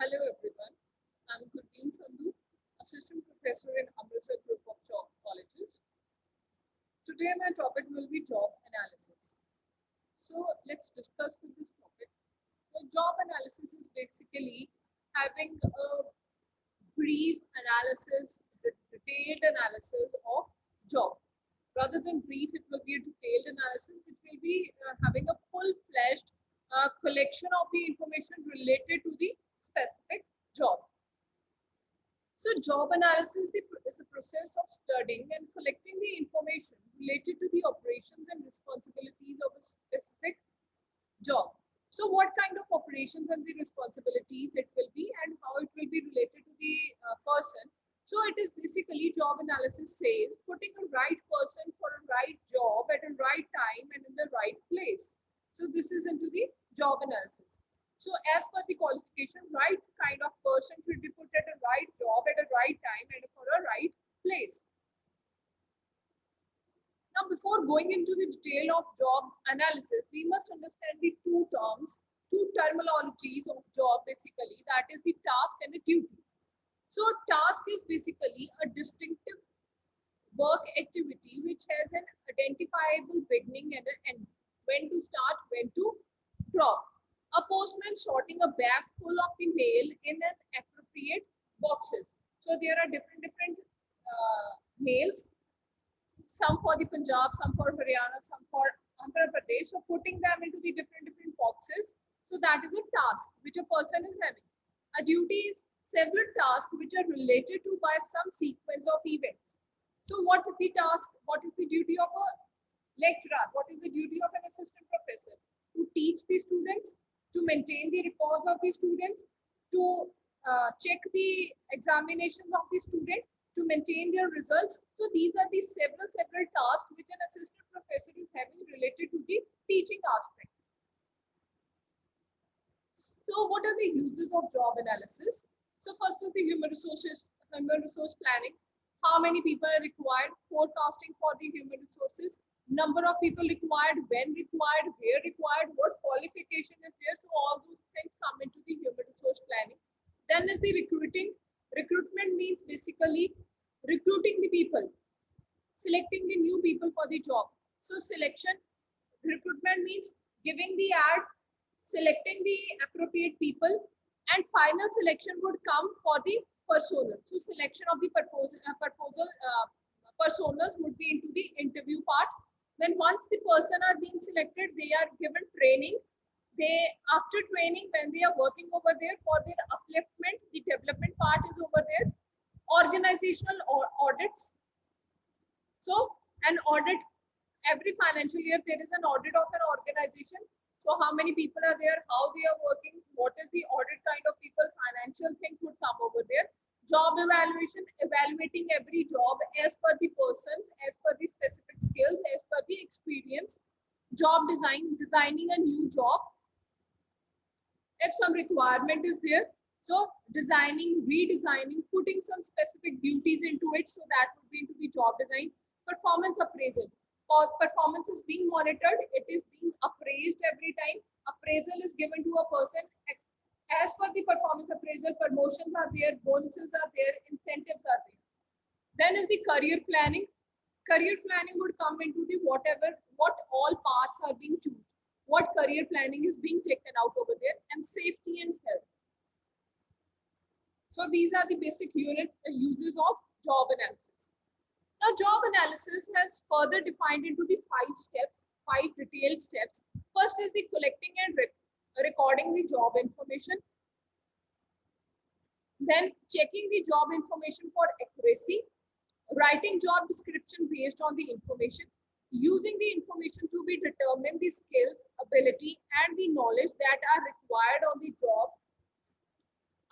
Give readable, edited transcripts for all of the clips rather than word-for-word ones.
Hello everyone, I'm Gurleen Sandhu, Assistant Professor in Amritsar Group of Job Colleges. Today my topic will be job analysis. So let's discuss with this topic. So job analysis is basically having a brief analysis, detailed analysis of job. Rather than brief, it will be a detailed analysis, which will be having a full-fledged collection of the information related to the specific job. So job analysis is the process of studying and collecting the information related to the operations and responsibilities of a specific job. So what kind of operations and the responsibilities it will be and how it will be related to the person. So it is basically job analysis says putting a right person for a right job at a right time and in the right place. So this is into the job analysis. So as per the qualification, right kind of person should be put at a right job at a right time and for a right place. Now, before going into the detail of job analysis, we must understand the two terms, two terminologies of job basically, that is the task and the duty. So task is basically a distinctive work activity which has an identifiable beginning and an end. When to start, when to drop. A postman sorting a bag full of the mail in an appropriate boxes. So there are different mails, some for the Punjab, some for Haryana, some for Andhra Pradesh. So putting them into the different boxes. So that is a task which a person is having. A duty is several tasks which are related to by some sequence of events. So what is the task? What is the duty of a lecturer? What is the duty of an assistant professor? To teach the students, to maintain the records of the students, to check the examinations of the student, to maintain their results. So these are the several tasks which an assistant professor is having related to the teaching aspect. So what are the uses of job analysis? So first is the human resource planning. How many people are required? Forecasting for the human resources. Number of people required, when required, where required, what qualification is there. So all those things come into the human resource planning. Then is the recruiting. Recruitment means basically recruiting the people, selecting the new people for the job. So selection, recruitment means giving the ad, selecting the appropriate people, and final selection would come for the personnel. So selection of the personas would be into the interview part. Then once the person are being selected, they are given training. They, after training, when they are working over there for their upliftment, the development part is over there. Organizational audits. So an audit, every financial year there is an audit of an organization. So how many people are there, how they are working, what is the audit kind of people, financial things would come over there. Job evaluation, evaluating every job as per the persons, as per the specific skills, as per the experience. Job design, designing a new job if some requirement is there. So designing, redesigning, putting some specific duties into it. So that would be into the job design. Performance appraisal. Or performance is being monitored. It is being appraised every time. Appraisal is given to a person. As per the performance appraisal, promotions are there, bonuses are there, incentives are there. Then is the career planning. Career planning would come into the what all paths are being chosen. What career planning is being taken out over there, and safety and health. So these are the basic uses of job analysis. Now, job analysis has further defined into the 5 steps, 5 detailed steps. First is the collecting and recording the job information. Then checking the job information for accuracy. Writing job description based on the information. Using the information to be determine the skills, ability, and the knowledge that are required on the job.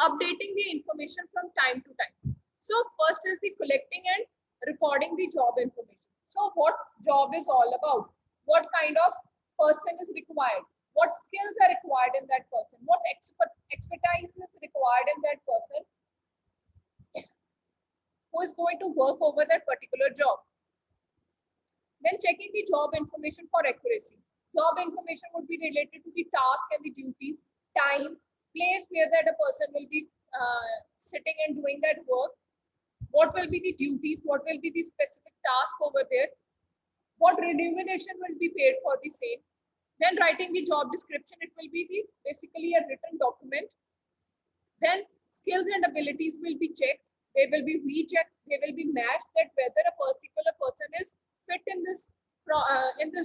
Updating the information from time to time. So first is the collecting and recording the job information. So what job is all about? What kind of person is required? What skills are required in that person? What expertise is required in that person who is going to work over that particular job? Then checking the job information for accuracy. Job information would be related to the task and the duties, time, place where that a person will be sitting and doing that work, what will be the duties, what will be the specific task over there, what remuneration will be paid for the same. Then writing the job description, it will be the basically a written document. Then skills and abilities will be checked, they will be rechecked, they will be matched, that whether a particular person is fit in this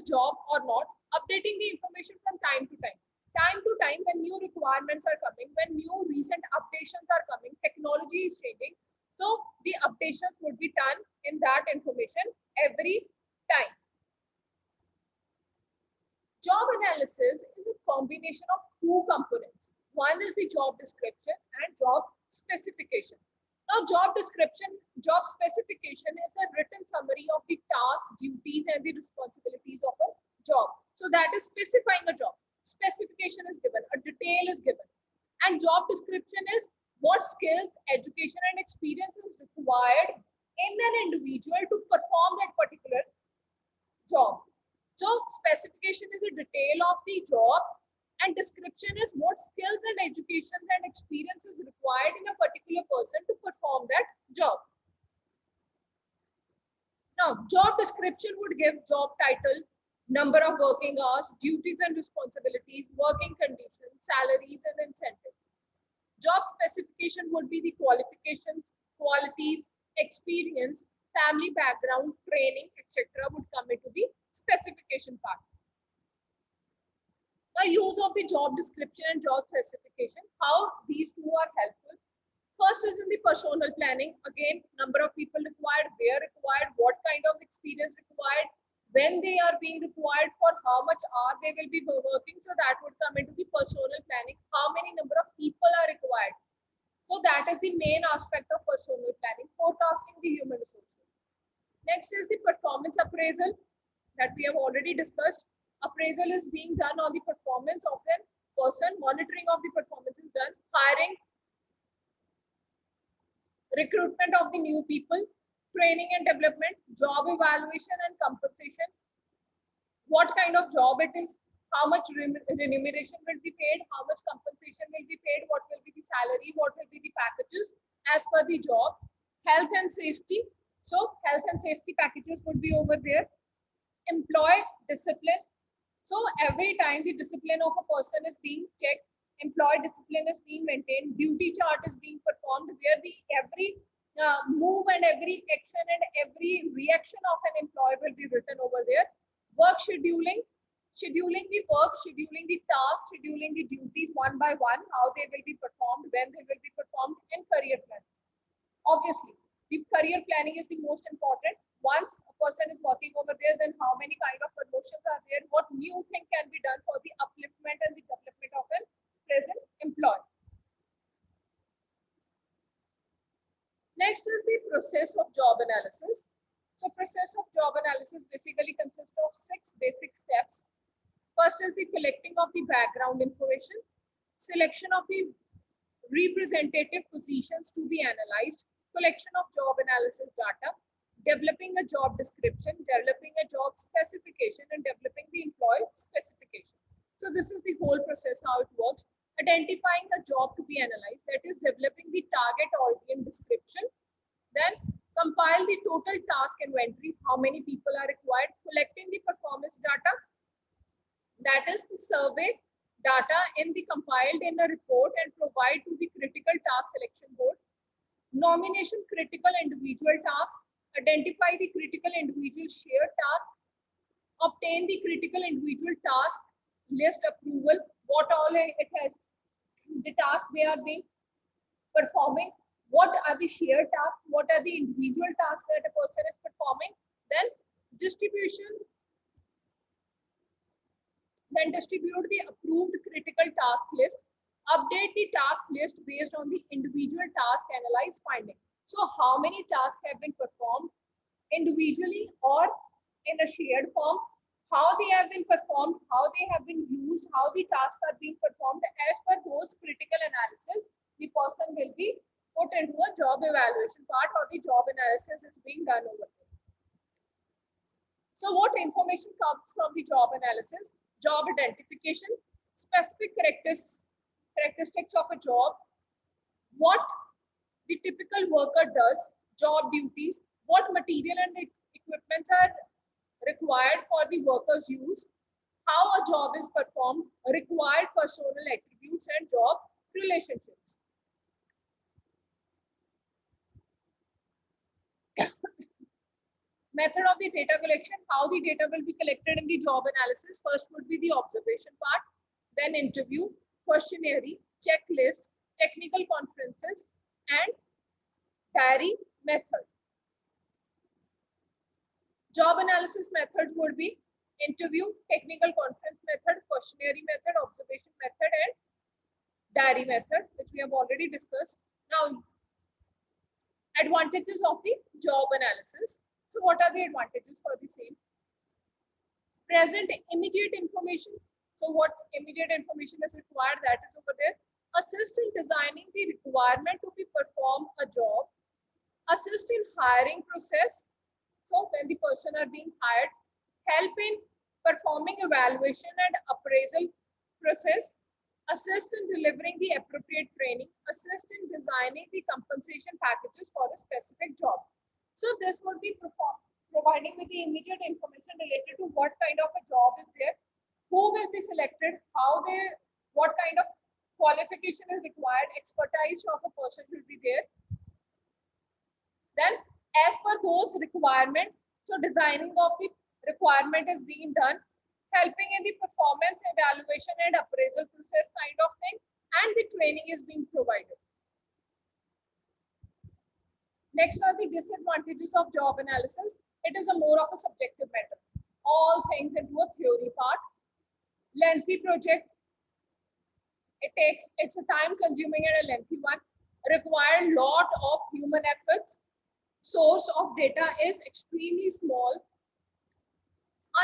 job or not. Updating the information from time to time. Time to time, when new requirements are coming, when new recent updations are coming, technology is changing. So the updations would be done in that information every time. Job analysis is a combination of two components. One is the job description and job specification. Now, job specification is a written summary of the tasks, duties, and the responsibilities of a job. So that is specifying a job. Specification is given, a detail is given. And job description is what skills, education, and experience is required in an individual to perform that particular job. So specification is a detail of the job and description is what skills and education and experience is required in a particular person to perform that job. Now, job description would give job title, number of working hours, duties and responsibilities, working conditions, salaries and incentives. Job specification would be the qualifications, qualities, experience, family background, training, etc. would come into the specification part. The use of the job description and job specification, how these two are helpful. First is in the personal planning. Again, number of people required, where required, what kind of experience required, when they are being required, for how much hour they will be working. So that would come into the personal planning. How many number of people are required. So that is the main aspect of personal planning, forecasting the human resources. Next is the performance appraisal that we have already discussed. Appraisal is being done on the performance of the person. Monitoring of the performance is done. Hiring, recruitment of the new people, training and development, job evaluation and compensation. What kind of job it is, how much remuneration will be paid, how much compensation will be paid, what will be the salary, what will be the packages as per the job. Health and safety. So health and safety packages would be over there. Employee discipline. So every time the discipline of a person is being checked, employee discipline is being maintained, duty chart is being performed, where the every move and every action and every reaction of an employee will be written over there. Work scheduling, scheduling the work, scheduling the tasks, scheduling the duties one by one, how they will be performed, when they will be performed, and career planning. Obviously, the career planning is the most important. Once a person is working over there, then how many kind of promotions are there, what new thing can be done for the upliftment and the development of a present employee. Next is the process of job analysis. So process of job analysis basically consists of 6 basic steps. First is the collecting of the background information, selection of the representative positions to be analyzed, collection of job analysis data, developing a job description, developing a job specification, and developing the employee specification. So this is the whole process, how it works. Identifying a job to be analyzed, that is developing the target audience description, then compile the total task inventory, how many people are required, collecting the performance data, that is the survey data compiled in a report and provide to the critical task selection board. Nomination critical individual task, identify the critical individual shared task, obtain the critical individual task list approval, what all it has, the task they are being performing, what are the shared tasks, what are the individual tasks that a person is performing, then distribution, then distribute the approved critical task list, update the task list based on the individual task analyze finding. So how many tasks have been performed individually or in a shared form, how they have been performed, how they have been used, how the tasks are being performed. As per those critical analysis, the person will be put into a job evaluation part, or the job analysis is being done over there. So what information comes from the job analysis? Job identification, specific characteristics characteristics of a job, what the typical worker does, job duties, what material and equipments are required for the worker's use, how a job is performed, required personal attributes and job relationships. Method of the data collection, how the data will be collected in the job analysis. First would be the observation part, then interview, questionnaire, checklist, technical conferences, and diary method. Job analysis methods would be interview, technical conference method, questionnaire method, observation method, and diary method, which we have already discussed. Now, advantages of the job analysis. So what are the advantages for the same? Present immediate information. So what immediate information is required, that is over there. Assist in designing the requirement to be perform a job. Assist in hiring process. So when the person are being hired, help in performing evaluation and appraisal process. Assist in delivering the appropriate training. Assist in designing the compensation packages for a specific job. So this would be providing with the immediate information related to what kind of a job is there, who will be selected, what kind of qualification is required, expertise of a person should be there. Then as per those requirements, so designing of the requirement is being done, helping in the performance evaluation and appraisal process kind of thing, and the training is being provided. Next are the disadvantages of job analysis. It is a more of a subjective matter. All things into a theory part. Lengthy project. It's a time consuming and a lengthy one. Require lot of human efforts. Source of data is extremely small.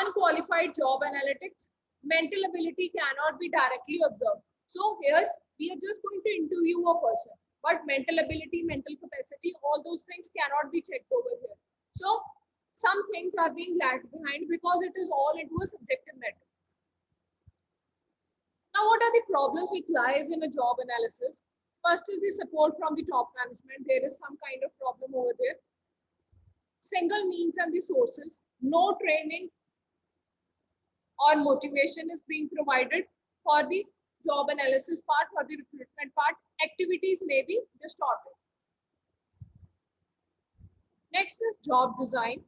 Unqualified job analytics. Mental ability cannot be directly observed. So here we are just going to interview a person, but mental ability, mental capacity, all those things cannot be checked over here. So some things are being lagged behind because it is all into a subjective matter. Now, what are the problems which lies in a job analysis? First is the support from the top management. There is some kind of problem over there. Single means and the sources. No training or motivation is being provided for the job analysis part, for the recruitment part. Activities may be distorted. Next is job design.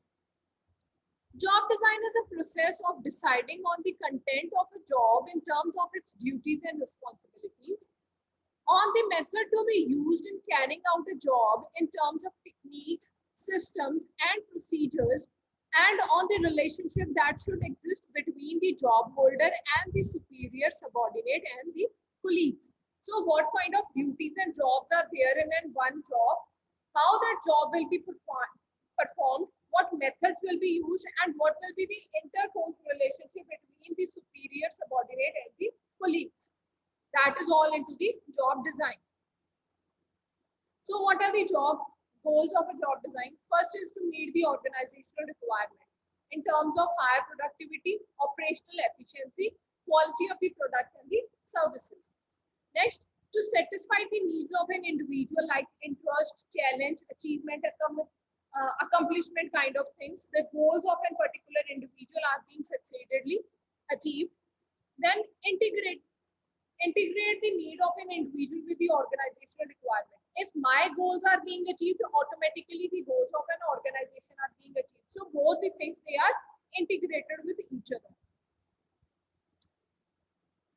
Job design is a process of deciding on the content of a job in terms of its duties and responsibilities, on the method to be used in carrying out a job in terms of techniques, systems, and procedures, and on the relationship that should exist between the job holder and the superior, subordinate, and the colleagues. So what kind of duties and jobs are there in one job, how that job will be performed, what methods will be used, and what will be the intercourse relationship between the superior, subordinate, and the colleagues. That is all into the job design. So what are the goals of a job design? First is to meet the organizational requirement in terms of higher productivity, operational efficiency, quality of the product and the services. Next, to satisfy the needs of an individual like interest, challenge, achievement, accomplishment kind of things. The goals of a particular individual are being succeedingly achieved. Then integrate the need of an individual with the organizational requirement. If my goals are being achieved, automatically the goals of an organization are being achieved. So both the things, they are integrated with each other.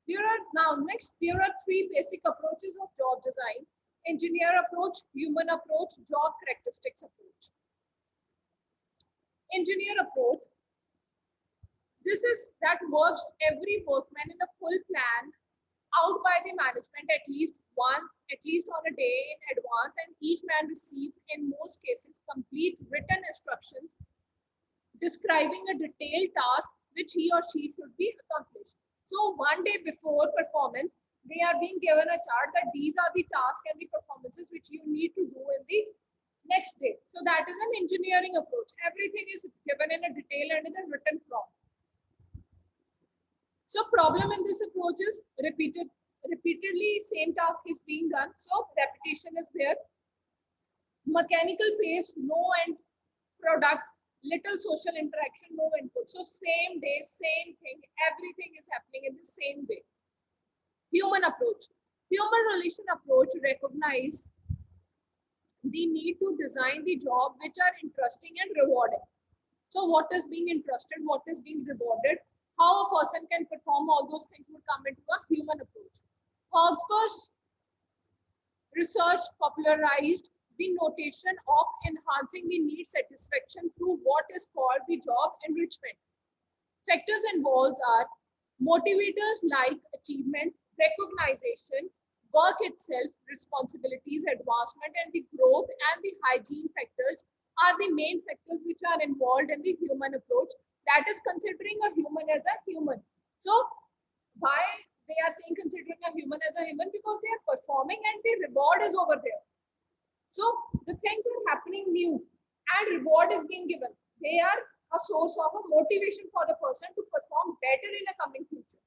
There are three basic approaches of job design: engineer approach, human approach, job characteristics approach. Engineer approach, this is that works every workman in a full plan out by the management at least on a day in advance, and each man receives in most cases complete written instructions describing a detailed task which he or she should be accomplished. So one day before performance, they are being given a chart that these are the tasks and the performances which you need to do in the next day. So that is an engineering approach. Everything is given in a detail and in a written form. So problem in this approach is repeatedly same task is being done, so repetition is there. Mechanical pace, no end product, little social interaction, no input. So same day, same thing, everything is happening in the same way. Human approach. Human relation approach recognize the need to design the job which are interesting and rewarding. So what is being interested, what is being rewarded, how a person can perform all those things would come into a human approach. Hawksbury's research popularized the notion of enhancing the need satisfaction through what is called the job enrichment. Factors involved are motivators like achievement, recognition, work itself, responsibilities, advancement, and the growth and the hygiene factors are the main factors which are involved in the human approach, that is considering a human as a human. So why they are saying considering a human as a human? Because they are performing and the reward is over there. So the things are happening new and reward is being given. They are a source of a motivation for the person to perform better in a coming future.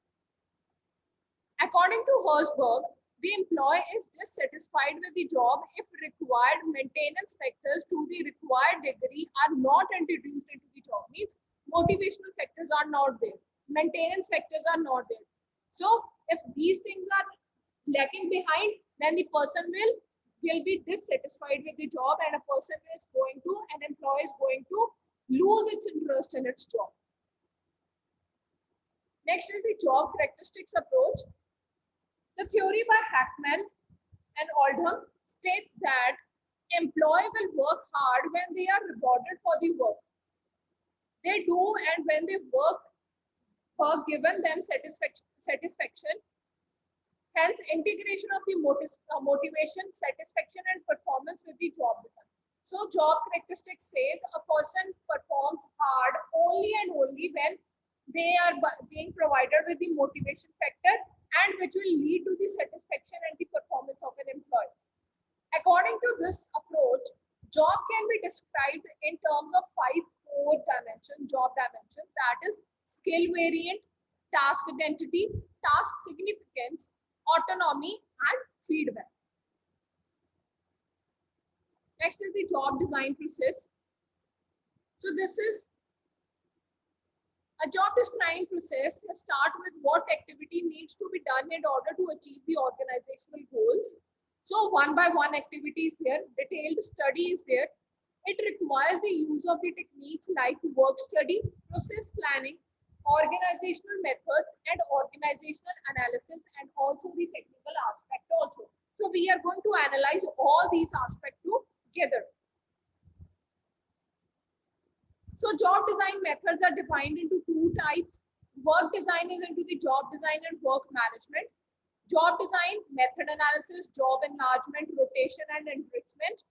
According to Herzberg, the employee is dissatisfied with the job if required maintenance factors to the required degree are not introduced into the job. Means motivational factors are not there, maintenance factors are not there. So if these things are lacking behind, then the person will be dissatisfied with the job, and a person is going to, an employee is going to lose its interest in its job. Next is the job characteristics approach. The theory by Hackman and Oldham states that employee will work hard when they are rewarded for the work they do, and when they work given them satisfaction. Hence, integration of the motivation, satisfaction, and performance with the job design. So, job characteristics says a person performs hard only and only when they are being provided with the motivation factor, and which will lead to the satisfaction and the performance of an employee. According to this approach, job can be described in terms of 5 core dimensions, job dimensions, that is skill variant, task identity, task significance, autonomy, and feedback. Next is the job design process. So this is a job design process. Start with what activity needs to be done in order to achieve the organizational goals. So one by one activity is there, detailed study is there. It requires the use of the techniques like work study, process planning, organizational methods, and organizational analysis, and also the technical aspect also. So we are going to analyze all these aspects together. So job design methods are defined into 2 types. Work design is into the job design and work management. Job design, method analysis, job enlargement, rotation, and enrichment.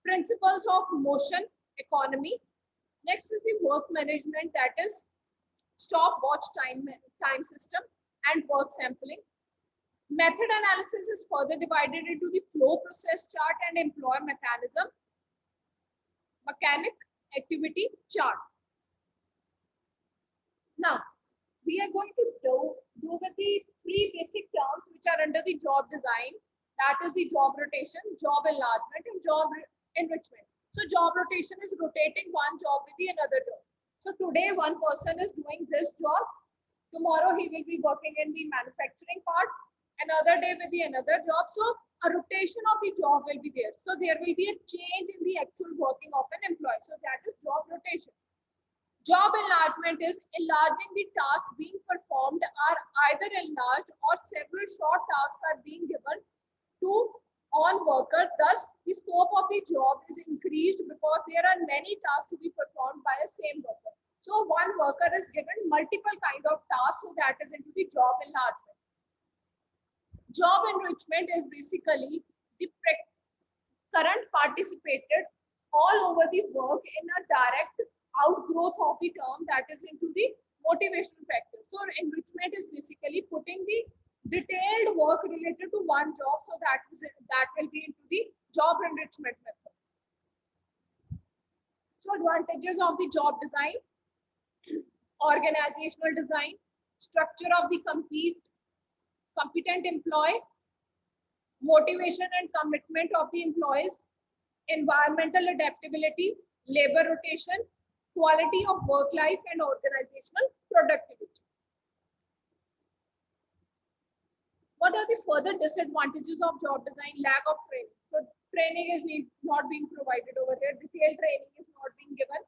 Principles of motion economy. Next is the work management, that is stopwatch time system and work sampling. Method analysis is further divided into the flow process chart and employee mechanism, mechanic activity chart. Now, we are going to do with the 3 basic terms which are under the job design, that is the job rotation, job enlargement, and job enrichment. So job rotation is rotating one job with the another job. So today one person is doing this job, tomorrow he will be working in the manufacturing part, another day with the another job. So a rotation of the job will be there. So there will be a change in the actual working of an employee. So that is job rotation. Job enlargement is enlarging the task being performed are either enlarged or several short tasks are being given to on worker. Thus, the scope of the job is increased because there are many tasks to be performed by a same worker. So one worker is given multiple kind of tasks, so that is into the job enlargement. Job enrichment is basically the current participated all over the work in a direct outgrowth of the term, that is into the motivational factor. So enrichment is basically putting the detailed work related to one job, so that will be into the job enrichment method. So advantages of the job design: organizational design, structure of the complete competent employee, motivation and commitment of the employees, environmental adaptability, labor rotation, quality of work life and organizational productivity. What are the further disadvantages of job design? Lack of training. So training is not being provided over here. Detailed training is not being given.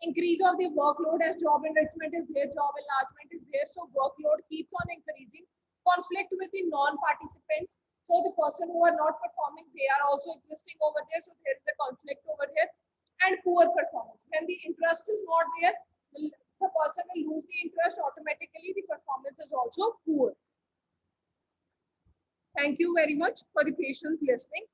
Increase of the workload as job enrichment is there, job enlargement is there. So workload keeps on increasing. Conflict with the non-participants. So the person who are not performing, they are also existing over there. So there is a conflict over here. And poor performance. When the interest is not there, the person will lose the interest automatically. The performance is also poor. Thank you very much for the patient listening.